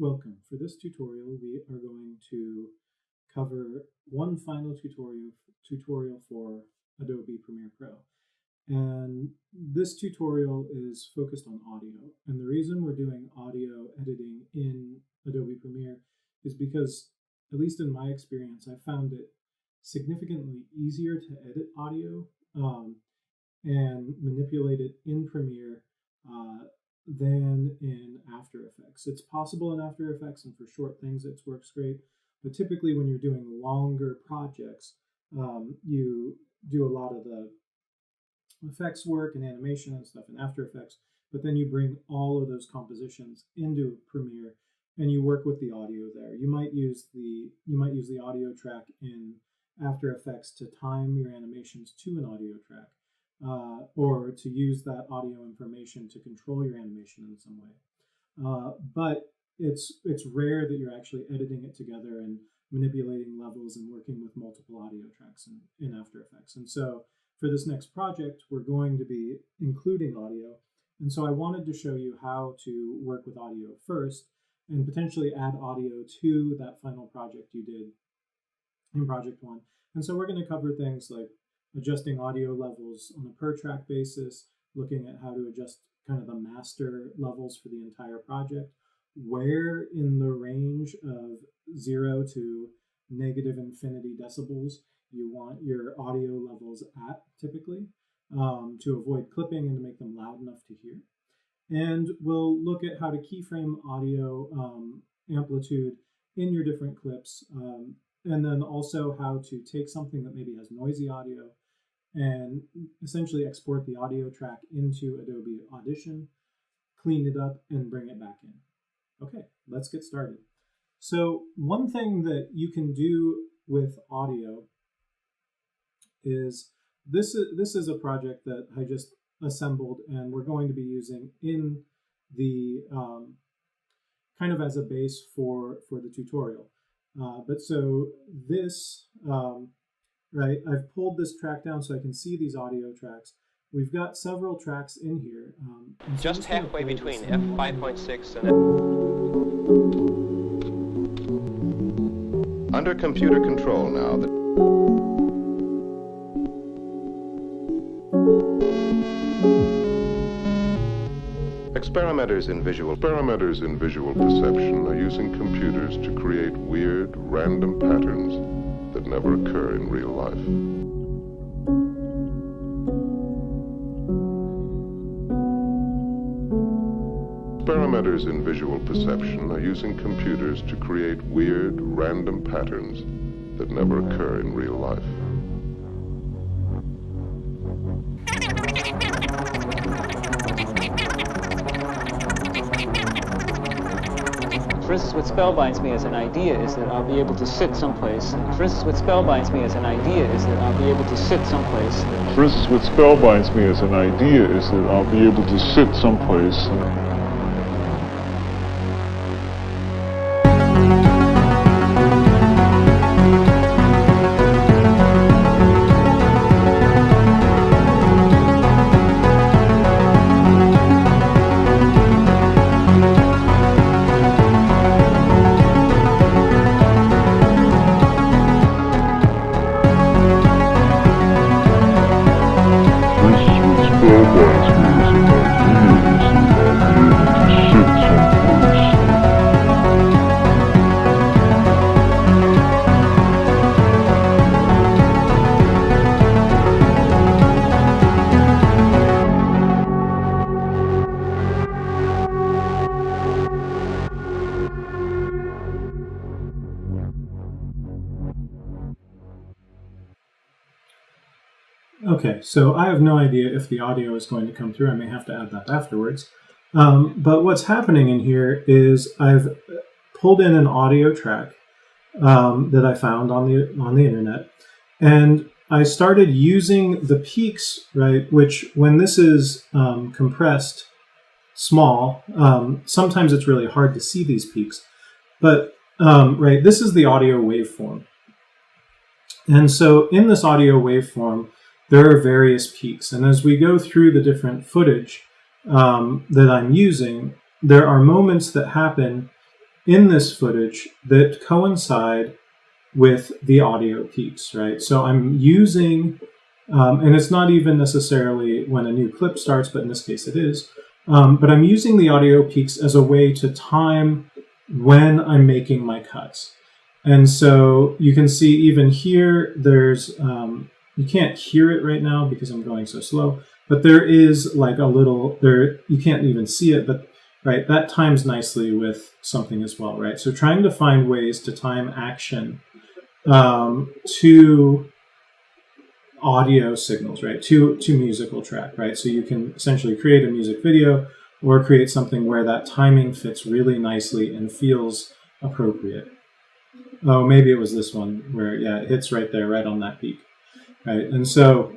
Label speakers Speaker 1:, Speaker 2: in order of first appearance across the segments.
Speaker 1: Welcome. For this tutorial, we are going to cover one final tutorial for Adobe Premiere Pro. And this tutorial is focused on audio. And the reason we're doing audio editing in Adobe Premiere is because, at least in my experience, I found it significantly easier to edit audio and manipulate it in Premiere than in After Effects. It's possible in After Effects, and for short things it works great, but typically when you're doing longer projects, you do a lot of the effects work and animation and stuff in After Effects, but then you bring all of those compositions into Premiere and you work with the audio there. You might use the audio track in After Effects to time your animations to an audio track. Or to use that audio information to control your animation in some way. But it's rare that you're actually editing it together and manipulating levels and working with multiple audio tracks in After Effects. And so for this next project, we're going to be including audio. And so I wanted to show you how to work with audio first and potentially add audio to that final project you did in Project 1. And so we're going to cover things like adjusting audio levels on a per track basis, looking at how to adjust kind of the master levels for the entire project, where in the range of 0 to negative infinity decibels you want your audio levels at typically, to avoid clipping and to make them loud enough to hear. And we'll look at how to keyframe audio amplitude in your different clips, and then also how to take something that maybe has noisy audio and essentially export the audio track into Adobe Audition, clean it up, and bring it back in. Okay, let's get started. So one thing that you can do with audio is this is a project that I just assembled and we're going to be using in the kind of as a base for the tutorial. But so this, right, I've pulled this track down so I can see these audio tracks. We've got several tracks in here. So
Speaker 2: just halfway between F5.6 and
Speaker 3: Under computer control now. Experimenters in visual perception are using computers to create weird, random patterns that never occur in real life. Experimenters in visual perception are using computers to create weird, random patterns that never occur in real life.
Speaker 4: For instance, what spellbinds me as an idea is that I'll be able to sit someplace. For instance, what spellbinds me as an idea is that I'll be able to sit someplace.
Speaker 5: For instance, what spellbinds me as an idea is that I'll be able to sit someplace.
Speaker 1: Okay, so I have no idea if the audio is going to come through. I may have to add that afterwards. But what's happening in here is I've pulled in an audio track that I found on the internet, and I started using the peaks, right? Which, when this is compressed small, sometimes it's really hard to see these peaks. But right, this is the audio waveform, and so in this audio waveform, there are various peaks. And as we go through the different footage that I'm using, there are moments that happen in this footage that coincide with the audio peaks, right? So I'm using, and it's not even necessarily when a new clip starts, but in this case it is, but I'm using the audio peaks as a way to time when I'm making my cuts. And so you can see even here, there's, you can't hear it right now because I'm going so slow, but there is like a little, you can't even see it, but right, that times nicely with something as well, right? So trying to find ways to time action to audio signals, right? To musical track, right? So you can essentially create a music video or create something where that timing fits really nicely and feels appropriate. Oh, maybe it was this one where, yeah, it hits right there, right on that peak, right? And so,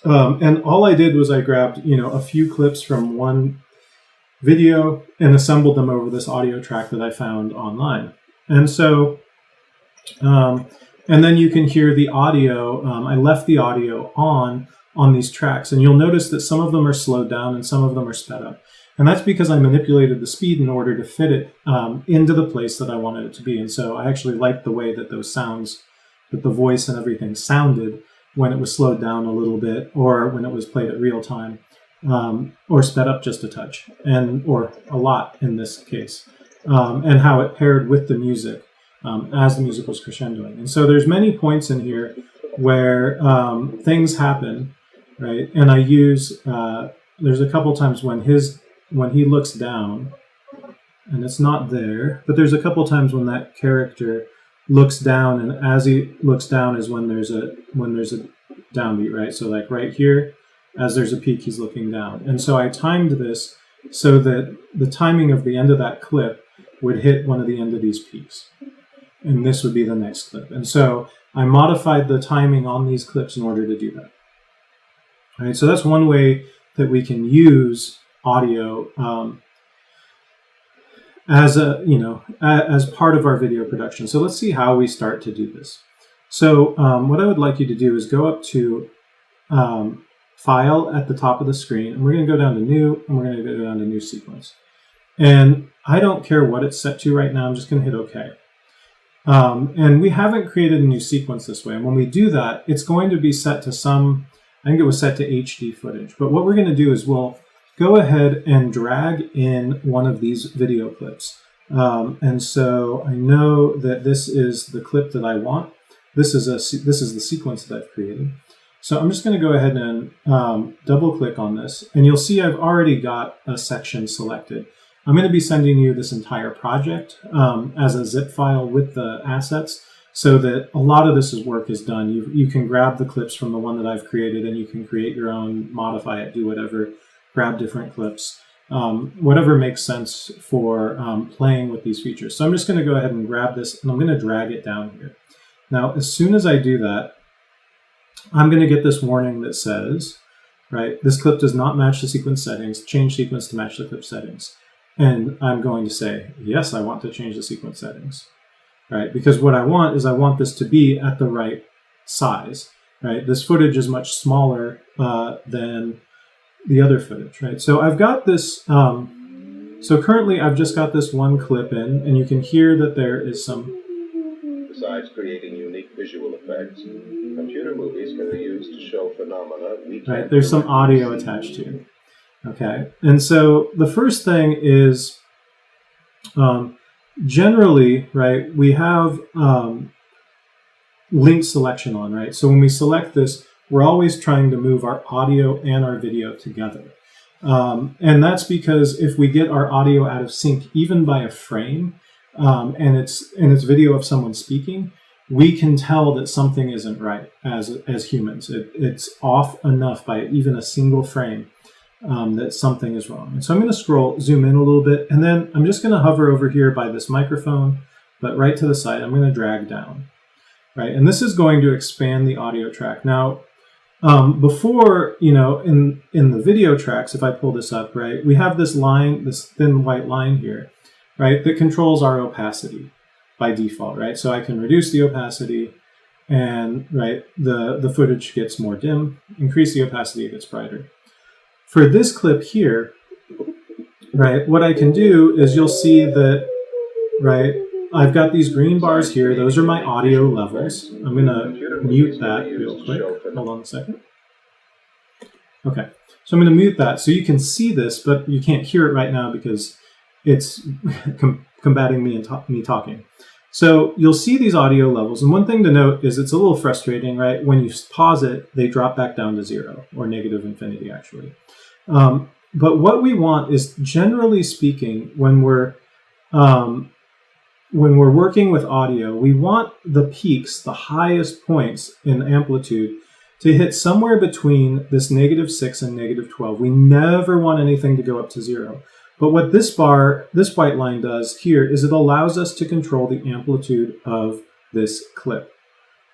Speaker 1: and all I did was I grabbed, a few clips from one video and assembled them over this audio track that I found online. And so, and then you can hear the audio. I left the audio on these tracks, and you'll notice that some of them are slowed down and some of them are sped up. And that's because I manipulated the speed in order to fit it into the place that I wanted it to be. And so I actually liked the way that those sounds, that the voice and everything sounded when it was slowed down a little bit, or when it was played at real time, or sped up just a touch, or a lot in this case, and how it paired with the music as the music was crescendoing. And so there's many points in here where things happen, right? And I use, there's a couple times when he looks down, and it's not there, but there's a couple times when that character looks down, and as he looks down is when there's a downbeat, right? So like right here, as there's a peak, he's looking down. And so I timed this so that the timing of the end of that clip would hit one of the end of these peaks. And this would be the next clip. And so I modified the timing on these clips in order to do that. All right, so that's one way that we can use audio as part of our video production. So let's see how we start to do this. So what I would like you to do is go up to File at the top of the screen, and we're going to go down to New, and we're going to go down to New Sequence. And I don't care what it's set to right now. I'm just going to hit OK. And we haven't created a new sequence this way. And when we do that, it's going to be set to I think it was set to HD footage. But what we're going to do is we'll go ahead and drag in one of these video clips. And so I know that this is the clip that I want. This is the sequence that I've created. So I'm just going to go ahead and double click on this, and you'll see I've already got a section selected. I'm going to be sending you this entire project as a zip file with the assets, so that a lot of this work is done. You can grab the clips from the one that I've created, and you can create your own, modify it, do whatever, grab different clips, whatever makes sense for playing with these features. So I'm just going to go ahead and grab this, and I'm going to drag it down here. Now, as soon as I do that, I'm going to get this warning that says, right, this clip does not match the sequence settings, change sequence to match the clip settings. And I'm going to say, yes, I want to change the sequence settings, right? Because what I want is I want this to be at the right size, right? This footage is much smaller than the other footage, right? So I've got this, so currently I've just got this one clip in, and you can hear that there is some.
Speaker 3: Besides creating unique visual effects, computer movies can be used to show phenomena we can't.
Speaker 1: Right, there's some audio attached here. Okay, and so the first thing is generally, right, we have link selection on, right? So when we select this, we're always trying to move our audio and our video together. And that's because if we get our audio out of sync, even by a frame, and it's video of someone speaking, we can tell that something isn't right as humans. It's off enough by even a single frame that something is wrong. And so I'm going to zoom in a little bit, and then I'm just going to hover over here by this microphone, but right to the side, I'm going to drag down, right? And this is going to expand the audio track. Now, before, in the video tracks, if I pull this up, right, we have this line, this thin white line here, right, that controls our opacity by default, right? So I can reduce the opacity, and right, the footage gets more dim, increase the opacity, it gets brighter. For this clip here, right, what I can do is you'll see that right, I've got these green bars here. Those are my audio levels. I'm going to mute that real quick. Hold on a second. Okay, so I'm going to mute that so you can see this, but you can't hear it right now because it's combating me and me talking. So you'll see these audio levels, and one thing to note is it's a little frustrating, right? When you pause it, they drop back down to 0, or negative infinity, actually. But what we want is, generally speaking, when we're working with audio, we want the peaks, the highest points in amplitude, to hit somewhere between this -6 and -12. We never want anything to go up to 0. But what this white line does here is it allows us to control the amplitude of this clip,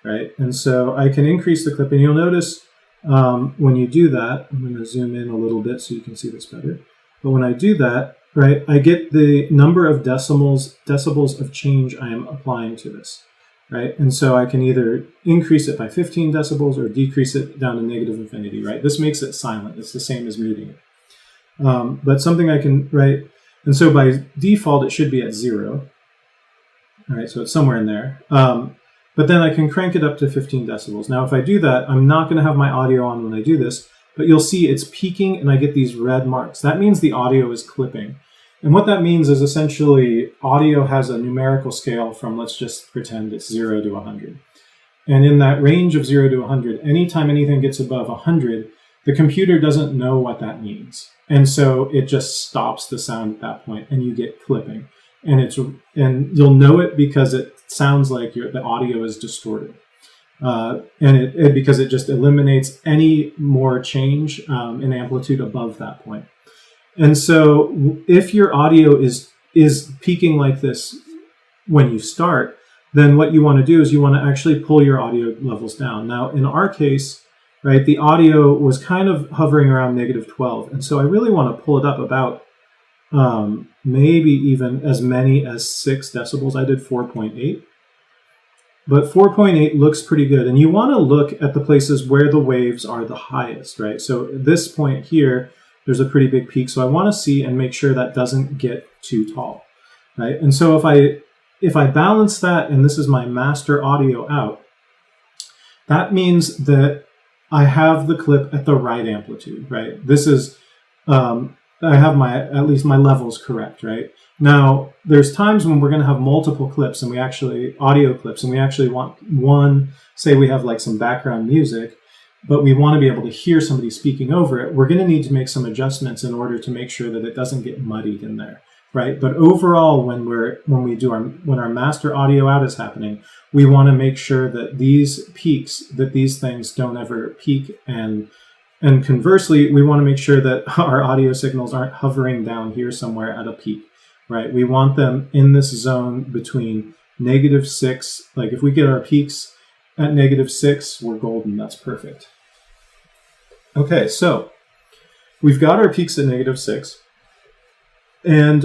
Speaker 1: right? And so I can increase the clip, and you'll notice when you do that, I'm going to zoom in a little bit so you can see this better. But when I do that, right, I get the number of decibels of change I am applying to this, right? And so I can either increase it by 15 decibels or decrease it down to negative infinity, right? This makes it silent. It's the same as muting it. But something I can, right? And so by default, it should be at 0. All right, so it's somewhere in there. But then I can crank it up to 15 decibels. Now, if I do that, I'm not going to have my audio on when I do this, but you'll see it's peaking and I get these red marks. That means the audio is clipping. And what that means is essentially audio has a numerical scale from, let's just pretend it's 0 to 100. And in that range of 0 to 100, anytime anything gets above 100, the computer doesn't know what that means. And so it just stops the sound at that point and you get clipping. And you'll know it because it sounds like the audio is distorted. Because it just eliminates any more change in amplitude above that point. And so if your audio is peaking like this when you start, then what you want to do is you want to actually pull your audio levels down. Now, in our case, right, the audio was kind of hovering around -12. And so I really want to pull it up about maybe even as many as 6 decibels. I did 4.8. But 4.8 looks pretty good. And you want to look at the places where the waves are the highest, right? So at this point here, there's a pretty big peak. So I want to see and make sure that doesn't get too tall, right? And so if I balance that, and this is my master audio out, that means that I have the clip at the right amplitude, right? This is, I have at least my levels correct, right? Now, there's times when we're going to have multiple clips and audio clips, and we actually want one, say we have like some background music, but we want to be able to hear somebody speaking over it. We're going to need to make some adjustments in order to make sure that it doesn't get muddied in there, right? But overall, when our master audio out is happening, we want to make sure that these peaks, that these things don't ever peak, and conversely, we want to make sure that our audio signals aren't hovering down here somewhere at a peak, right? We want them in this zone between -6. Like if we get our peaks at -6, we're golden. That's perfect. Okay, so we've got our peaks at -6. And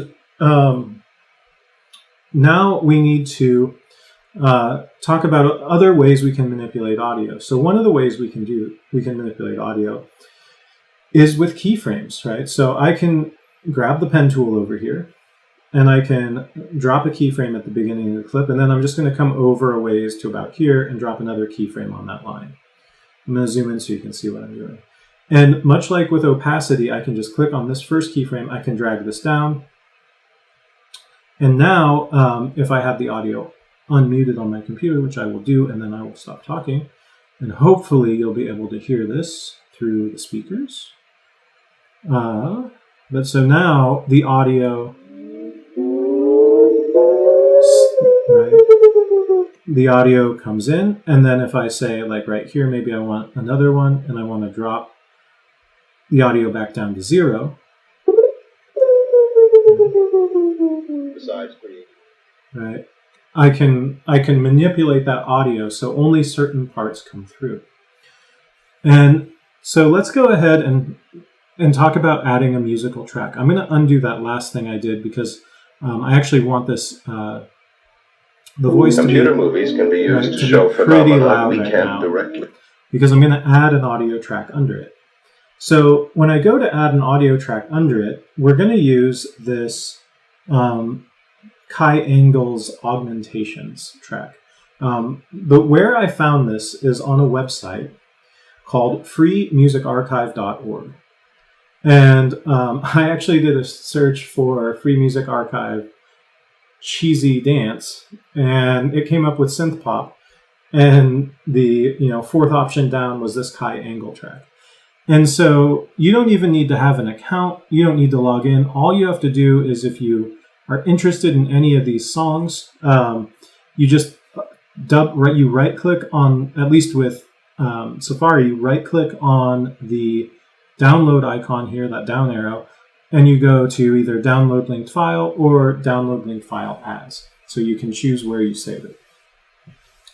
Speaker 1: now we need to talk about other ways we can manipulate audio. So one of the ways we can manipulate audio is with keyframes, right? So I can grab the pen tool over here, and I can drop a keyframe at the beginning of the clip, and then I'm just going to come over a ways to about here and drop another keyframe on that line. I'm going to zoom in so you can see what I'm doing. And much like with opacity, I can just click on this first keyframe, I can drag this down. And now, if I have the audio unmuted on my computer, which I will do, and then I will stop talking, and hopefully you'll be able to hear this through the speakers. But so now the audio, right, the audio comes in, and then if I say, like right here, maybe I want another one, and I want to drop the audio back down to 0.
Speaker 2: Besides pretty.
Speaker 1: Right. I can manipulate that audio so only certain parts come through. And so let's go ahead and talk about adding a musical track. I'm going to undo that last thing I did because I actually want this the voice
Speaker 3: Computer
Speaker 1: to be,
Speaker 3: movies can be used
Speaker 1: right,
Speaker 3: to show
Speaker 1: pretty
Speaker 3: phenomena
Speaker 1: loud
Speaker 3: we
Speaker 1: right
Speaker 3: can't
Speaker 1: now,
Speaker 3: directly.
Speaker 1: because I'm going to add an audio track under it. So when I go to add an audio track under it, we're going to use this Kai Engel's Augmentations track. But where I found this is on a website called freemusicarchive.org. And I actually did a search for Free Music Archive cheesy dance, and it came up with synth pop. And the fourth option down was this Kai Engel track. And so you don't even need to have an account. You don't need to log in. All you have to do is, if you are interested in any of these songs, you just you right click on, at least with Safari, you right click on the download icon here, that down arrow, and you go to either download linked file or download linked file as. So you can choose where you save it.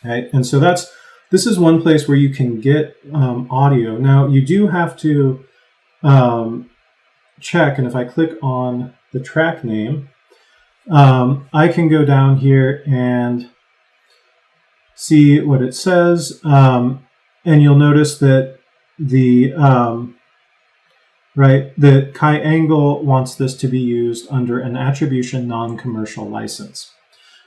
Speaker 1: Right? And so this is one place where you can get audio. Now you do have to check, and if I click on the track name, I can go down here and see what it says, and you'll notice that that Kai Engel wants this to be used under an attribution non-commercial license,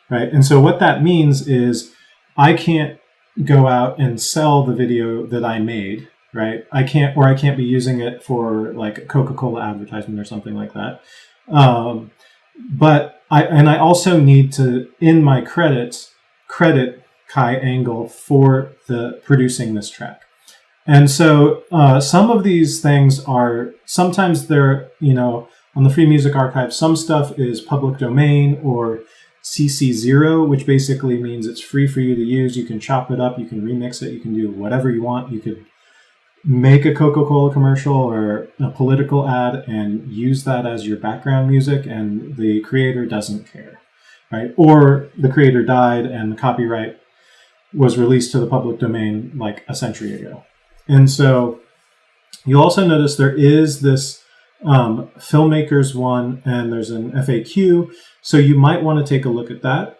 Speaker 1: right? And so what that means is I can't go out and sell the video that I made, right? I can't be using it for like a Coca-Cola advertisement or something like that. But I also need to, in my credits, credit Kai Engel for producing this track. And so some of these things are, sometimes they're, on the Free Music Archive, some stuff is public domain or CC0, which basically means it's free for you to use. You can chop it up, you can remix it, you can do whatever you want. You could make a Coca-Cola commercial or a political ad and use that as your background music, and the creator doesn't care, right? Or the creator died and the copyright was released to the public domain like a century ago. And so you'll also notice there is this filmmakers one, and there's an FAQ. So you might want to take a look at that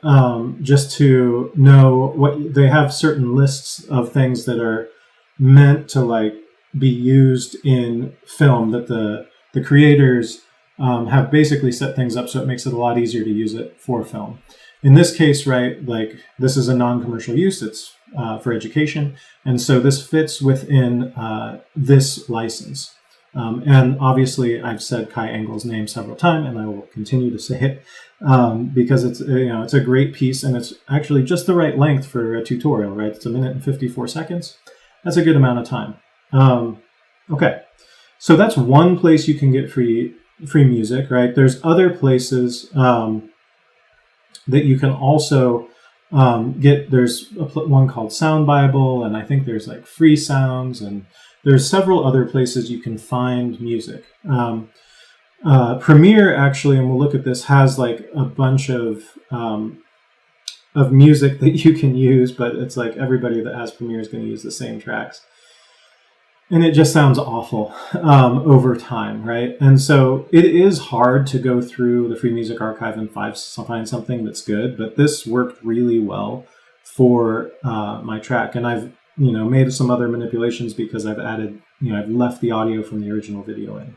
Speaker 1: just to know what they have. Certain lists of things that are meant to be used in film, that the creators have basically set things up so it makes it a lot easier to use it for film. In this case, right, this is a non-commercial use. It's for education. And so this fits within this license. And obviously I've said Kai Engel's name several times, and I will continue to say it because it's a great piece, and it's actually just the right length for a tutorial, right? It's 1 minute and 54 seconds. That's a good amount of time. Okay, so that's one place you can get free music, right? There's other places that you can also get. There's one called Sound Bible, and I think there's Free Sounds, and there's several other places you can find music. Premiere actually, and we'll look at this, has a bunch of music that you can use, but it's everybody that has Premiere is going to use the same tracks. And it just sounds awful over time, right? And so it is hard to go through the Free Music Archive and find something that's good, but this worked really well for my track. And I've made some other manipulations because I've added, I've left the audio from the original video in.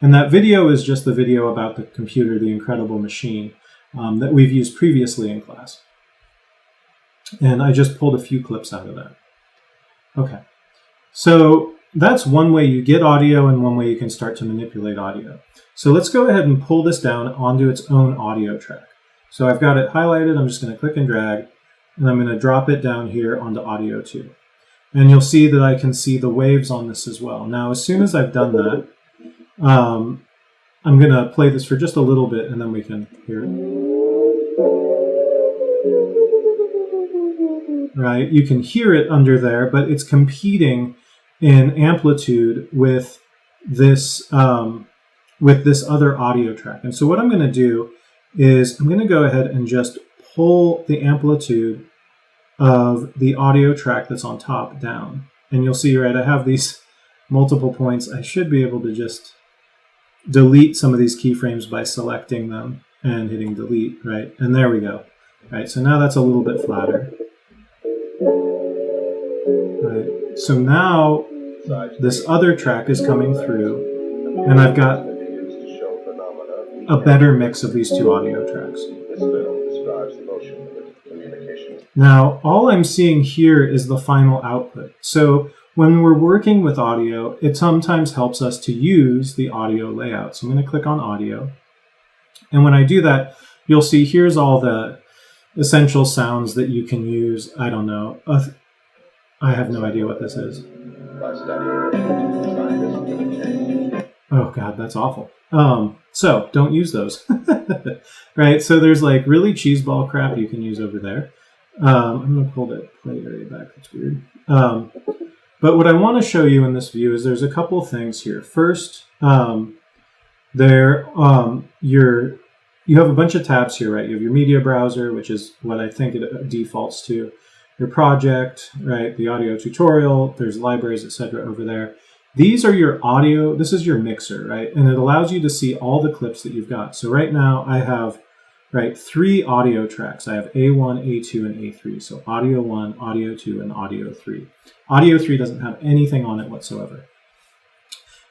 Speaker 1: And that video is just the video about the computer, the Incredible Machine, that we've used previously in class. And I just pulled a few clips out of that. Okay. So that's one way you get audio and one way you can start to manipulate audio. So let's go ahead and pull this down onto its own audio track. So I've got it highlighted. I'm just going to click and drag, and I'm going to drop it down here onto audio 2. And you'll see that I can see the waves on this as well. Now, as soon as I've done that, I'm going to play this for just a little bit, and then we can hear it. Right? You can hear it under there, but it's competing in amplitude with this other audio track. And so what I'm going to do is I'm going to go ahead and just pull the amplitude of the audio track that's on top down. And you'll see, right, I have these multiple points. I should be able to just delete some of these keyframes by selecting them and hitting delete, right? And there we go. Right, so now that's a little bit flatter. Right. So now this other track is coming through, and I've got
Speaker 2: phenomena.
Speaker 1: a better mix of these two audio tracks.
Speaker 2: This film describes the motion of communication.
Speaker 1: Now, all I'm seeing here is the final output. So when we're working with audio, it sometimes helps us to use the audio layout. So I'm going to click on audio. And when I do that, you'll see here's all the essential sounds that you can use. I don't know. I have no idea what this is.
Speaker 2: By studying it, scientists can change.
Speaker 1: Oh God, that's awful. So don't use those. Right? So there's like really cheeseball crap you can use over there. I'm going to pull that play area back. That's weird. But what I want to show you in this view is there's a couple things here. First, you have a bunch of tabs here, right? You have your media browser, which is what I think it defaults to. Your project, right? The audio tutorial, there's libraries, etc. over there. These are your audio, this is your mixer, right? And it allows you to see all the clips that you've got. So right now I have, right, 3 audio tracks. I have A1, A2, and A3. So audio 1, audio 2, and audio 3. Audio 3 doesn't have anything on it whatsoever.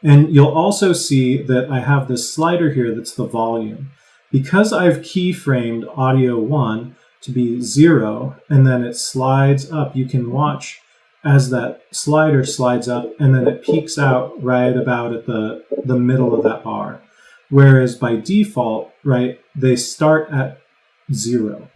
Speaker 1: And you'll also see that I have this slider here that's the volume. Because I've keyframed audio 1 to be 0, and then it slides up, you can watch as that slider slides up, and then it peaks out right about at the middle of that bar. Whereas by default, right, they start at 0.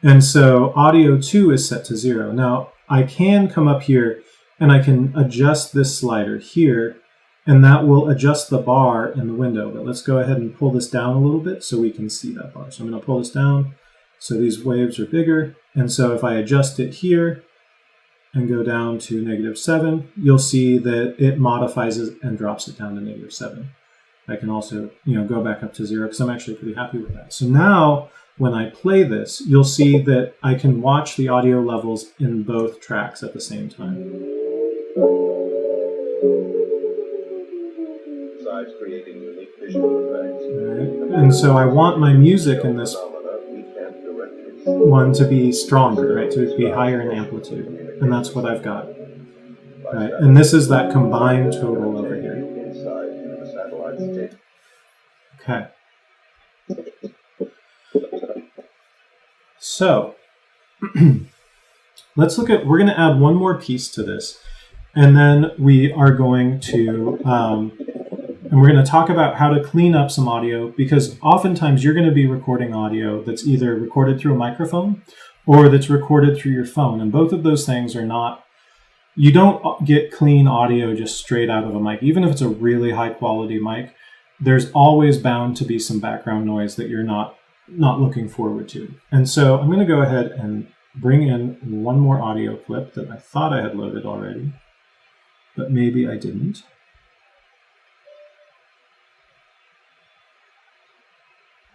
Speaker 1: And so audio 2 is set to 0. Now, I can come up here and I can adjust this slider here, and that will adjust the bar in the window. But let's go ahead and pull this down a little bit so we can see that bar. So I'm going to pull this down so these waves are bigger. And so if I adjust it here and go down to -7, you'll see that it modifies it and drops it down to -7. I can also, go back up to 0 because I'm actually pretty happy with that. So now when I play this, you'll see that I can watch the audio levels in both tracks at the same time.
Speaker 2: Besides creating unique visual effects.
Speaker 1: Right. And so I want my music in this one to be stronger, right? To be higher in amplitude. And that's what I've got. Right. And this is that combined total over here. Okay. So let's look at, we're going to add one more piece to this, and then we are going to, and we're going to talk about how to clean up some audio, because oftentimes you're going to be recording audio that's either recorded through a microphone or that's recorded through your phone. And both of those things are not, you don't get clean audio just straight out of a mic. Even if it's a really high quality mic, there's always bound to be some background noise that you're not looking forward to. And so I'm going to go ahead and bring in one more audio clip that I thought I had loaded already, but maybe I didn't.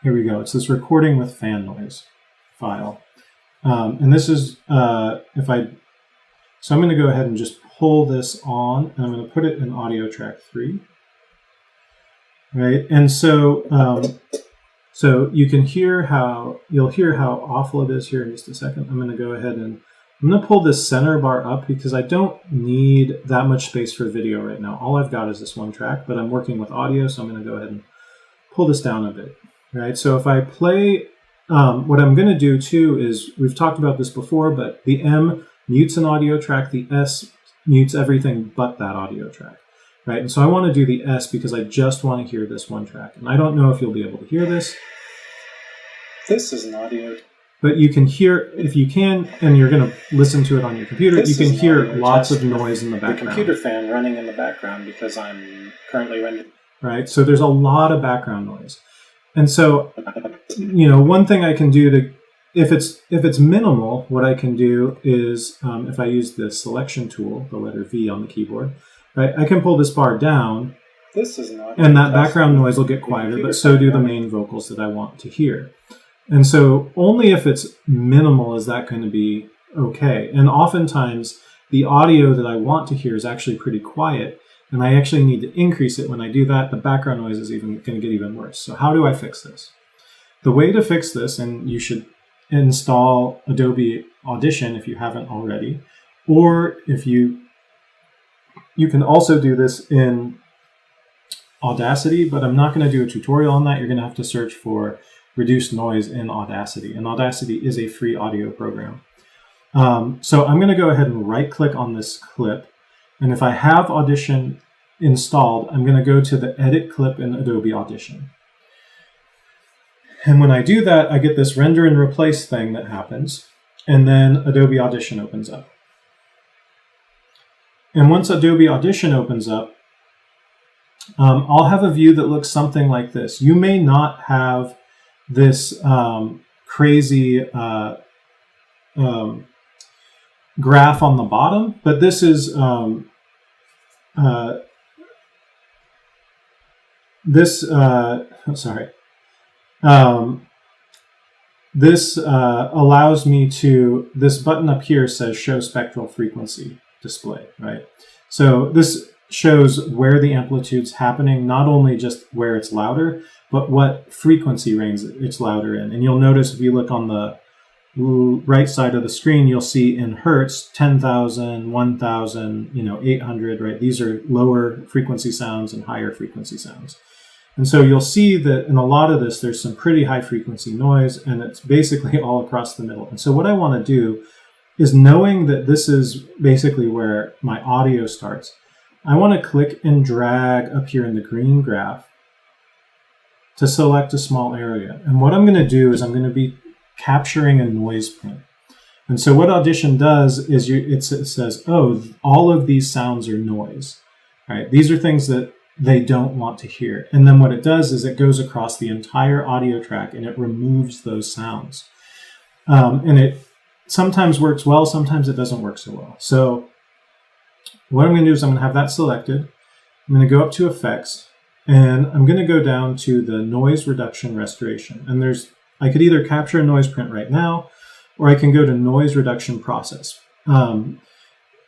Speaker 1: Here we go. It's this recording with fan noise file. And this is, so I'm going to go ahead and just pull this on, and I'm going to put it in audio track 3. Right, and so so you can hear you'll hear how awful it is here in just a second. I'm going to go ahead and I'm going to pull this center bar up because I don't need that much space for video right now. All I've got is this one track, but I'm working with audio, so I'm going to go ahead and pull this down a bit. Right, so if I play, what I'm going to do too is, we've talked about this before, but the M mutes an audio track, the S mutes everything but that audio track. Right, and so I want to do the S because I just want to hear this one track. And I don't know if you'll be able to hear this. This is an audio. But you can hear, if you can, and you're going to listen to it on your computer, you can hear lots of noise in the background. The computer fan running in the background because I'm currently rendering. Right, so there's a lot of background noise. And so, one thing I can do to, if it's minimal, what I can do is, if I use the selection tool, the letter V on the keyboard, right, I can pull this bar down, and that background noise will get quieter, but so do the main vocals that I want to hear. And so only if it's minimal is that going to be okay. And oftentimes the audio that I want to hear is actually pretty quiet, and I actually need to increase it. When I do that, the background noise is even going to get even worse. So how do I fix this? The way to fix this, and you should install Adobe Audition if you haven't already, or if you can also do this in Audacity, but I'm not going to do a tutorial on that. You're going to have to search for reduced noise in Audacity, and Audacity is a free audio program. So I'm going to go ahead and right-click on this clip, and if I have Audition installed, I'm going to go to the Edit Clip in Adobe Audition. And when I do that, I get this render and replace thing that happens, and then Adobe Audition opens up. And once Adobe Audition opens up, I'll have a view that looks something like this. You may not have this crazy graph on the bottom, but this is this allows me to, this button up here says show spectral frequency display, right? So this shows where the amplitude's happening, not only just where it's louder, but what frequency range it's louder in. And you'll notice if you look on the right side of the screen, you'll see in hertz, 10,000, 1,000, 800, right? These are lower frequency sounds and higher frequency sounds. And so you'll see that in a lot of this, there's some pretty high frequency noise, and it's basically all across the middle. And so what I want to do is, knowing that this is basically where my audio starts, I want to click and drag up here in the green graph to select a small area. And what I'm going to do is I'm going to be capturing a noise print. And so what Audition does is it says, oh, all of these sounds are noise, right? These are things that they don't want to hear. And then what it does is it goes across the entire audio track and it removes those sounds. And it sometimes works well, sometimes it doesn't work so well. So what I'm going to do is I'm going to have that selected. I'm going to go up to Effects, and I'm going to go down to the Noise Reduction Restoration. And I could either capture a noise print right now, or I can go to Noise Reduction Process. And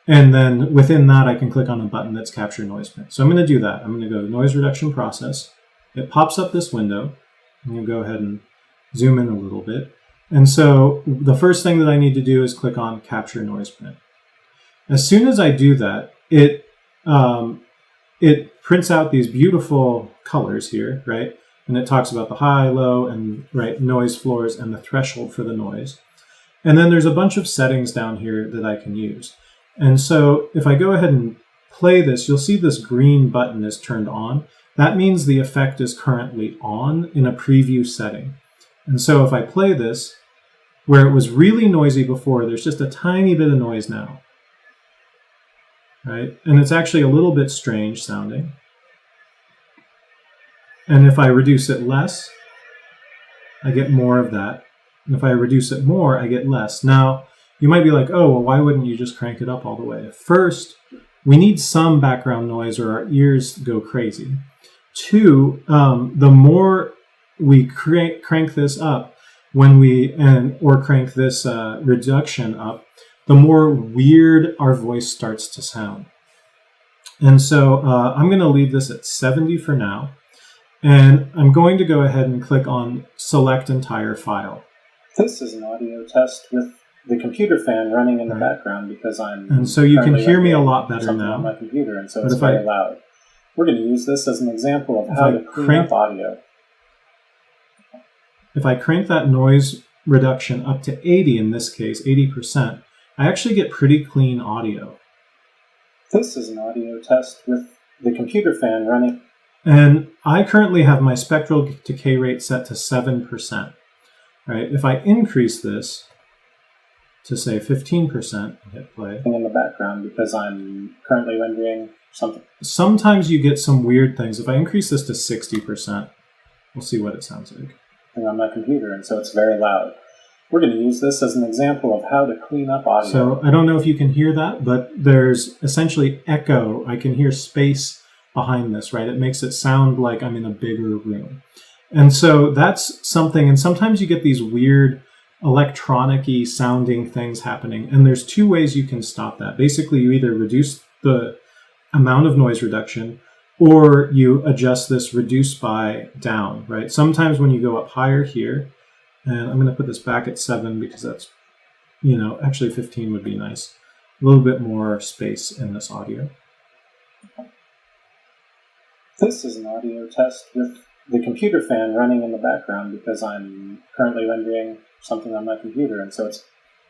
Speaker 1: then within that, I can click on a button that's Capture Noise Print. So I'm going to do that. I'm going to go to Noise Reduction Process. It pops up this window. I'm going to go ahead and zoom in a little bit. And so the first thing that I need to do is click on Capture Noise Print. As soon as I do that, it prints out these beautiful colors here, right? And it talks about the high, low, and noise floors and the threshold for the noise. And then there's a bunch of settings down here that I can use. And so if I go ahead and play this, you'll see this green button is turned on. That means the effect is currently on in a preview setting. And so if I play this, where it was really noisy before, there's just a tiny bit of noise now, right? And it's actually a little bit strange sounding. And if I reduce it less, I get more of that. And if I reduce it more, I get less. Now, you might be like, oh, well, why wouldn't you just crank it up all the way? First, we need some background noise or our ears go crazy. Two, the more we crank this up, or crank this reduction up, the more weird our voice starts to sound. And so I'm going to leave this at 70 for now. And I'm going to go ahead and click on Select Entire File. This is an audio test with the computer fan running in the background because And so you can hear me a lot better now on my computer, and so it's very loud. We're going to use this as an example of how to clean up audio. If I crank that noise reduction up to 80, in this case, 80%, I actually get pretty clean audio. This is an audio test with the computer fan running. And I currently have my spectral decay rate set to 7%. Right? If I increase this to say 15% and hit play. In the background because I'm currently rendering something. Sometimes you get some weird things. If I increase this to 60%, we'll see what it sounds like. On my computer, and so it's very loud. We're going to use this as an example of how to clean up audio. So I don't know if you can hear that, but there's essentially echo. I can hear space behind this, right? It makes it sound like I'm in a bigger room. And so that's something, and sometimes you get these weird electronic-y sounding things happening, and there's two ways you can stop that. Basically, you either reduce the amount of noise reduction, or you adjust this reduce by down, right? Sometimes when you go up higher here, and I'm going to put this back at 7 because that's, actually 15 would be nice. A little bit more space in this audio. This is an audio test with the computer fan running in the background because I'm currently rendering something on my computer, and so it's...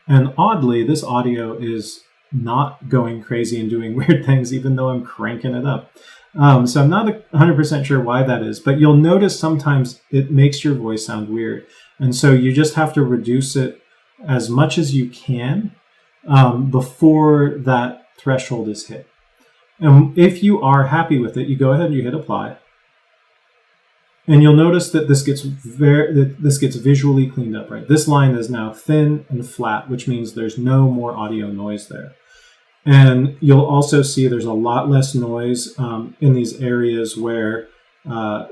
Speaker 1: And oddly, this audio is not going crazy and doing weird things, even though I'm cranking it up. So I'm not 100% sure why that is, but you'll notice sometimes it makes your voice sound weird. And so you just have to reduce it as much as you can before that threshold is hit. And if you are happy with it, you go ahead and you hit apply. And you'll notice that this gets visually cleaned up, right? This line is now thin and flat, which means there's no more audio noise there. And you'll also see there's a lot less noise in these areas where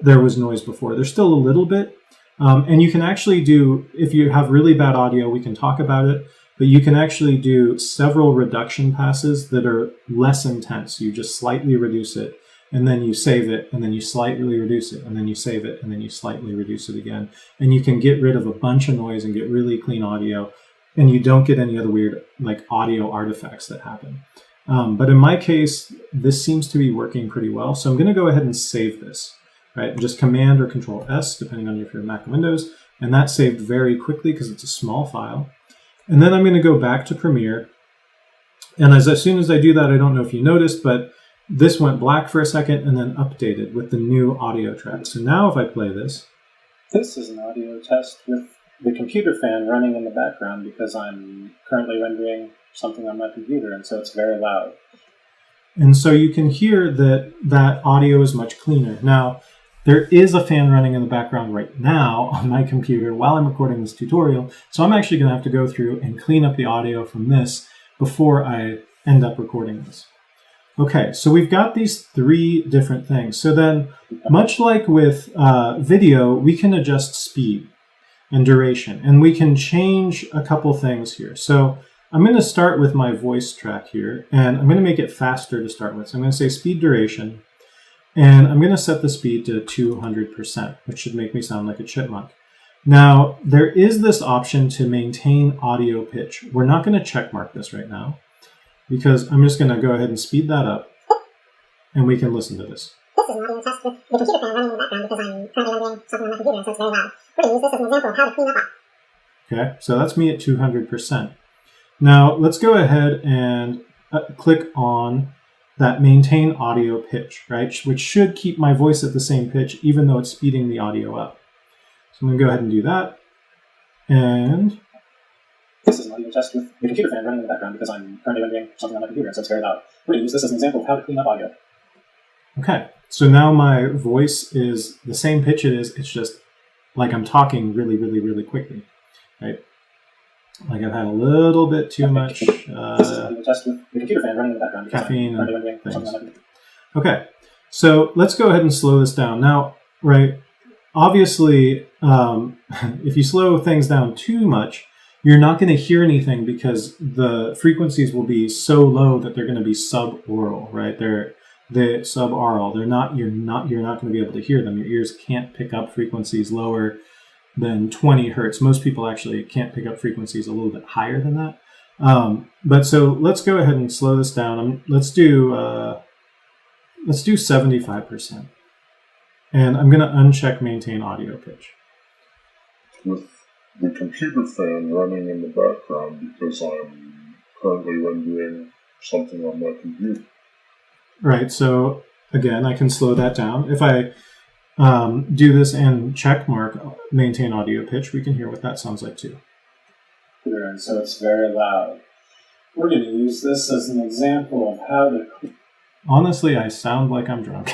Speaker 1: there was noise before. There's still a little bit. And you can actually do, if you have really bad audio, we can talk about it, but you can actually do several reduction passes that are less intense. You just slightly reduce it, and then you save it, and then you slightly reduce it, and then you save it, and then you slightly reduce it again. And you can get rid of a bunch of noise and get really clean audio, and you don't get any other weird like audio artifacts that happen. But in my case, this seems to be working pretty well. So I'm going to go ahead and save this, right? Just Command or Control S, depending on if you're Mac or Windows. And that saved very quickly because it's a small file. And then I'm going to go back to Premiere. And as soon as I do that, I don't know if you noticed, but this went black for a second and then updated with the new audio track. So now if I play this. This is an audio test with the computer fan running in the background because I'm currently rendering something on my computer, and so it's very loud. And so you can hear that that audio is much cleaner. Now, there is a fan running in the background right now on my computer while I'm recording this tutorial, so I'm actually going to have to go through and clean up the audio from this before I end up recording this. Okay, so we've got these three different things. So then, much like with video, we can adjust speed and duration, and we can change a couple things here. So I'm going to start with my voice track here, and I'm going to make it faster to start with. So I'm going to say speed duration, and I'm going to set the speed to 200%, which should make me sound like a chipmunk. Now, there is this option to maintain audio pitch. We're not going to check mark this right now, because I'm just going to go ahead and speed that up, and we can listen to this. This is an audio test with the computer fan running in the background because I'm currently rendering something on my computer, so it's very loud. We're going to use this as an example of how to clean up. Okay, so that's me at 200%. Now, let's go ahead and click on that maintain audio pitch, right? Which should keep my voice at the same pitch, even though it's speeding the audio up. So I'm going to go ahead and do that. And this is an audio test with the computer fan running in the background because I'm currently rendering something on my computer, so it's very loud. We're going to use this as an example of how to clean up audio. Okay, so now my voice is the same pitch it is, it's just like I'm talking really, really, really quickly, right? Like I've had a little bit too much caffeine and things. Okay, so let's go ahead and slow this down. Now, right, obviously, if you slow things down too much, you're not going to hear anything because the frequencies will be so low that they're going to be subaural, right? They're subaural. You're not going to be able to hear them. Your ears can't pick up frequencies lower than 20 hertz. Most people actually can't pick up frequencies a little bit higher than that. But so let's go ahead and slow this down. Let's do 75%. And I'm going to uncheck maintain audio pitch.
Speaker 5: With the computer fan running in the background because I'm currently rendering something on my computer.
Speaker 1: Right, so again, I can slow that down. If I do this and check mark maintain audio pitch, we can hear what that sounds like too. And so it's very loud. We're going to use this as an example of how to... Honestly, I sound like I'm drunk.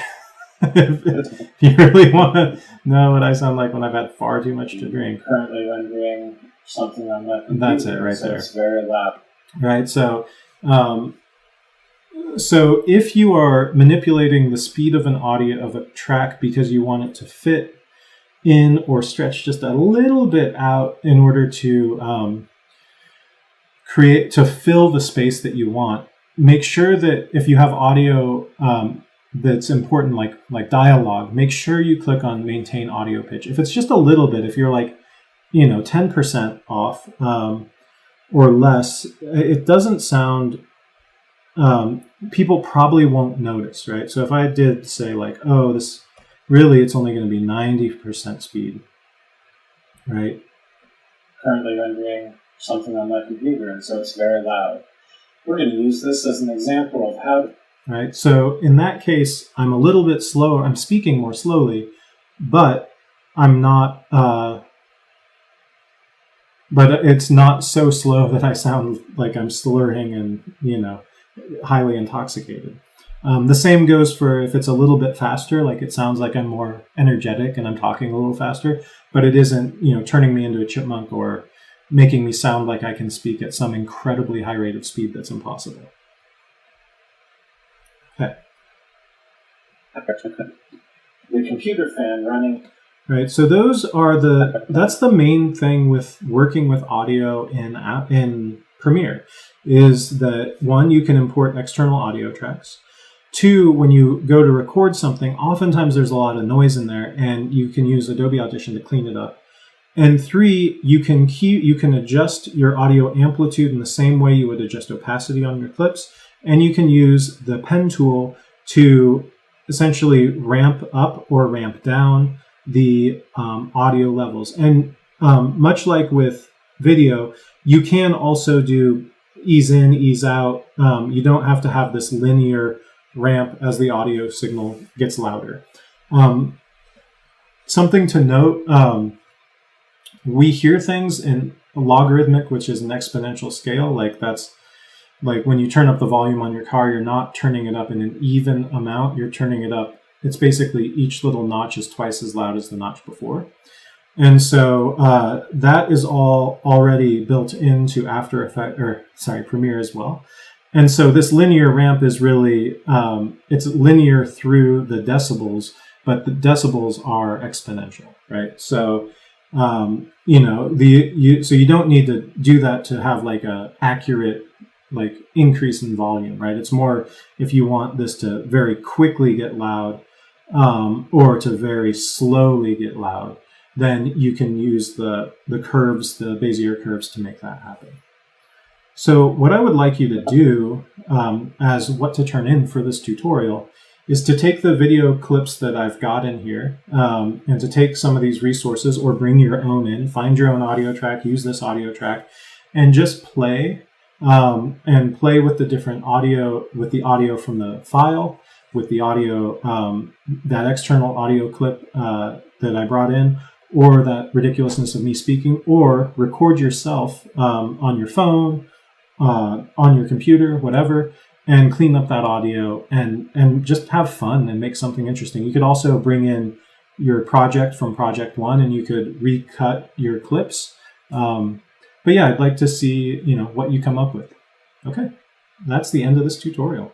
Speaker 1: If you really want to know what I sound like when I've had far too much to drink. Currently rendering something on my computer. That's it right there. It's very loud. Right, so if you are manipulating the speed of an audio of a track because you want it to fit in or stretch just a little bit out in order to fill the space that you want, make sure that if you have audio that's important, like dialogue, make sure you click on maintain audio pitch. If it's just a little bit, if you're like, 10% off or less, it doesn't sound people probably won't notice, right? So if I did say like, oh, this really, it's only going to be 90% speed, right?
Speaker 6: Currently rendering something on my computer, and so it's very loud. We're going to use this as an example of how.
Speaker 1: Right. So in that case, I'm a little bit slower. I'm speaking more slowly, but I'm not. But it's not so slow that I sound like I'm slurring and highly intoxicated. The same goes for if it's a little bit faster. Like it sounds like I'm more energetic and I'm talking a little faster, but it isn't turning me into a chipmunk or making me sound like I can speak at some incredibly high rate of speed that's impossible. Okay.
Speaker 6: The computer fan running.
Speaker 1: Right. So that's the main thing with working with audio in Premiere is that one, you can import external audio tracks. Two, when you go to record something, oftentimes there's a lot of noise in there and you can use Adobe Audition to clean it up. And three, you can adjust your audio amplitude in the same way you would adjust opacity on your clips. And you can use the pen tool to essentially ramp up or ramp down the audio levels. And much like with video, you can also do ease in, ease out. You don't have to have this linear ramp as the audio signal gets louder. Something to note, we hear things in logarithmic, which is an exponential scale. Like that's like when you turn up the volume on your car, you're not turning it up in an even amount. You're turning it up. It's basically each little notch is twice as loud as the notch before. And so that is all already built into Premiere as well. And so this linear ramp is really, it's linear through the decibels, but the decibels are exponential, right? So, so you don't need to do that to have like a accurate like increase in volume, right? It's more if you want this to very quickly get loud or to very slowly get loud, then you can use the curves, the Bezier curves to make that happen. So what I would like you to do as what to turn in for this tutorial is to take the video clips that I've got in here and to take some of these resources or bring your own in, find your own audio track, use this audio track, and just play and play with the different audio, with the audio from the file, with the audio, that external audio clip that I brought in, or that ridiculousness of me speaking, or record yourself on your phone, on your computer, whatever, and clean up that audio and just have fun and make something interesting. You could also bring in your project from project one and you could recut your clips. But yeah, I'd like to see, what you come up with. Okay, that's the end of this tutorial.